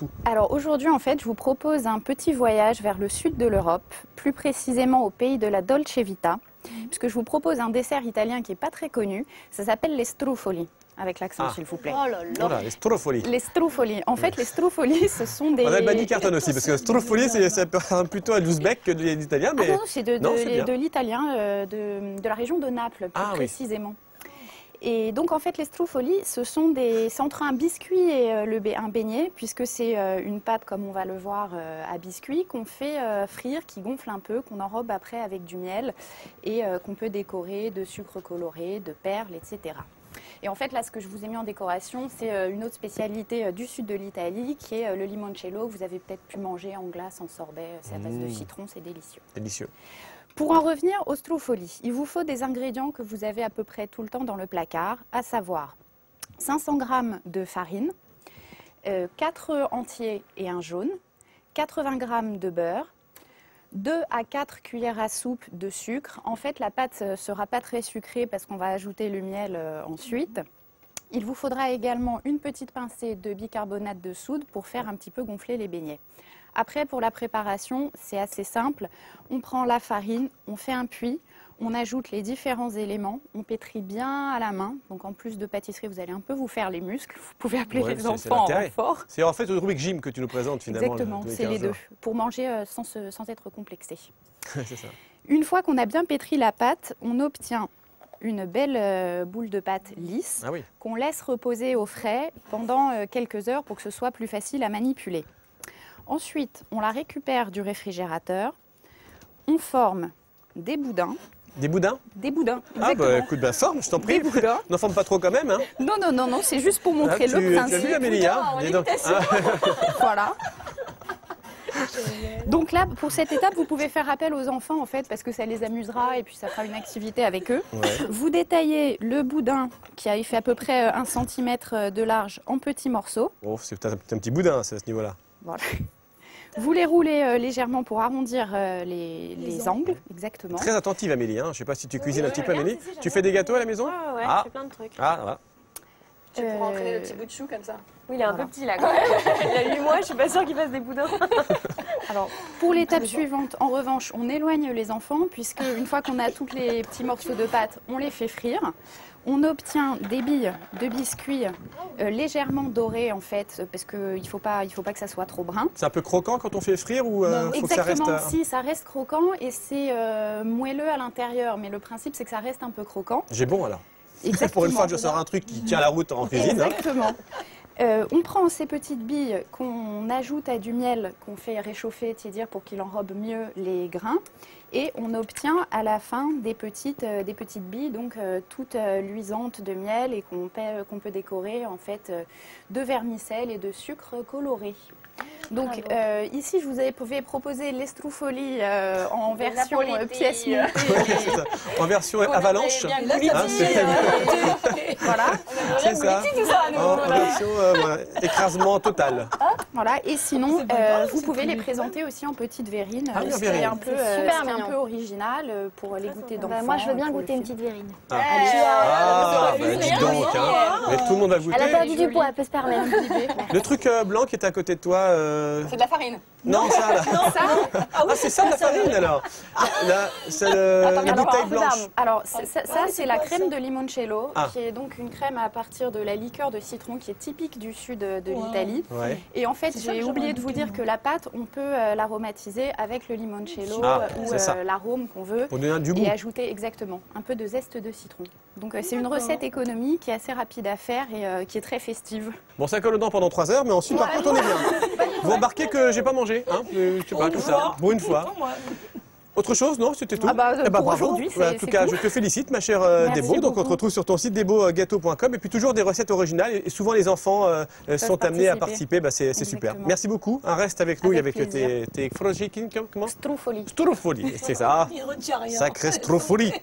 tout? Alors aujourd'hui, en fait, je vous propose un petit voyage vers le sud de l'Europe, plus précisément au pays de la Dolce Vita, puisque je vous propose un dessert italien qui n'est pas très connu. Ça s'appelle les struffoli, avec l'accent s'il vous plaît. Oh là là. Voilà, les struffoli. Les struffoli. En fait, les struffoli, ce sont des... On a le banni carton aussi, parce que struffoli, ça ressemble plutôt à l'ouzbek que de l'italien. Mais... Ah non, c'est de l'italien, de la région de Naples, plus précisément. Et donc en fait les struffoli, c'est entre un biscuit et un beignet, puisque c'est une pâte comme on va le voir à biscuit qu'on fait frire, qui gonfle un peu, qu'on enrobe après avec du miel et qu'on peut décorer de sucre coloré, de perles, etc. Et en fait là ce que je vous ai mis en décoration, c'est une autre spécialité du sud de l'Italie qui est le limoncello, que vous avez peut-être pu manger en glace, en sorbet, c'est à base de citron, c'est délicieux. Délicieux. Pour en revenir aux struffoli, il vous faut des ingrédients que vous avez à peu près tout le temps dans le placard, à savoir 500 g de farine, 4 œufs entiers et un jaune, 80 g de beurre, 2 à 4 cuillères à soupe de sucre. En fait, la pâte ne sera pas très sucrée parce qu'on va ajouter le miel ensuite. Il vous faudra également une petite pincée de bicarbonate de soude pour faire un petit peu gonfler les beignets. Après, pour la préparation, c'est assez simple. On prend la farine, on fait un puits, on ajoute les différents éléments, on pétrit bien à la main. Donc en plus de pâtisserie, vous allez un peu vous faire les muscles. Vous pouvez appeler les enfants en renfort. C'est en fait le Rubik's Gym que tu nous présentes finalement. Exactement, c'est les deux, pour manger sans être complexé. C'est ça. Une fois qu'on a bien pétri la pâte, on obtient une belle boule de pâte lisse qu'on laisse reposer au frais pendant quelques heures pour que ce soit plus facile à manipuler. Ensuite, on la récupère du réfrigérateur, on forme des boudins. Des boudins? Des boudins, exactement. Ah bah écoute, forme, je t'en prie. Des boudins. N'en forme pas trop quand même. Hein. Non, c'est juste pour montrer le principe. Tu as vu Amélie, hein? Voilà. Donc là, pour cette étape, vous pouvez faire appel aux enfants en fait, parce que ça les amusera et puis ça fera une activité avec eux. Ouais. Vous détaillez le boudin qui a fait à peu près 1 cm de large en petits morceaux. Oh, c'est peut-être un petit boudin à ce niveau-là. Voilà. Vous les roulez légèrement pour arrondir les angles, exactement. Très attentive Amélie, hein. Je ne sais pas si tu cuisines un petit peu Amélie. Tu fais des gâteaux à la maison? Ouais, je fais plein de trucs. Ah, voilà. Tu pourras entraîner le petit bout de chou comme ça. Oui, il est un peu petit là quand même. Il a 8 mois, je suis pas sûre qu'il fasse des boudins. Alors, pour l'étape suivante, en revanche, on éloigne les enfants, puisque une fois qu'on a tous les petits morceaux de pâte, on les fait frire. On obtient des billes de biscuits légèrement dorées en fait, parce qu'il ne faut pas que ça soit trop brun. C'est un peu croquant quand on fait frire ou faut que ça reste... Exactement, si, ça reste croquant et c'est moelleux à l'intérieur, mais le principe c'est que ça reste un peu croquant. J'ai bon alors. Exactement. Pour une fois, je sors un truc qui tient la route en cuisine. Exactement. On prend ces petites billes qu'on ajoute à du miel qu'on fait réchauffer, tiédir pour qu'il enrobe mieux les grains. Et on obtient à la fin des petites billes, donc toutes luisantes de miel et qu'on peut décorer en fait de vermicelle et de sucre coloré. Donc ici, je vous avais proposé les struffoli en version pièce montée. En version avalanche. Voilà. C'est ça. En version écrasement total. Voilà. Et sinon, vous pouvez les présenter aussi en petites verrines. C'est un peu original pour les goûter d'enfants. Moi, je veux bien goûter une petite verrine. Dis donc, hein. Mais tout le monde va goûter. Elle a perdu du poids, elle peut se permettre. Le truc blanc qui est à côté de toi... C'est de la farine. Non, ça là. Ah, c'est ça de la farine alors. Là, c'est la bouteille blanche. Alors, ça c'est la crème de limoncello, qui est donc une crème à partir de la liqueur de citron qui est typique du sud de l'Italie. Ouais. Et en fait, j'ai oublié de vous dire que la pâte, on peut l'aromatiser avec le limoncello ou l'arôme qu'on veut. Pour donner du goût. Et ajouter exactement un peu de zeste de citron. Donc c'est une recette économique qui est assez rapide à faire et qui est très festive. Bon, ça colle aux dents pendant 3 heures, mais ensuite, par contre, on est bien. Vous remarquez que j'ai pas mangé, hein? Je sais pas, comme ça, pour une fois. Autre chose, non? C'était tout? Pour aujourd'hui, c'est en tout cas, je te félicite, ma chère Débo. Donc, on te retrouve sur ton site debogâteau.com. Et puis, toujours des recettes originales. Et souvent, les enfants sont amenés à participer. Bah, c'est super. Merci beaucoup. Reste avec nous avec tes comment? Struffoli. Struffoli, c'est ça. Sacré struffoli.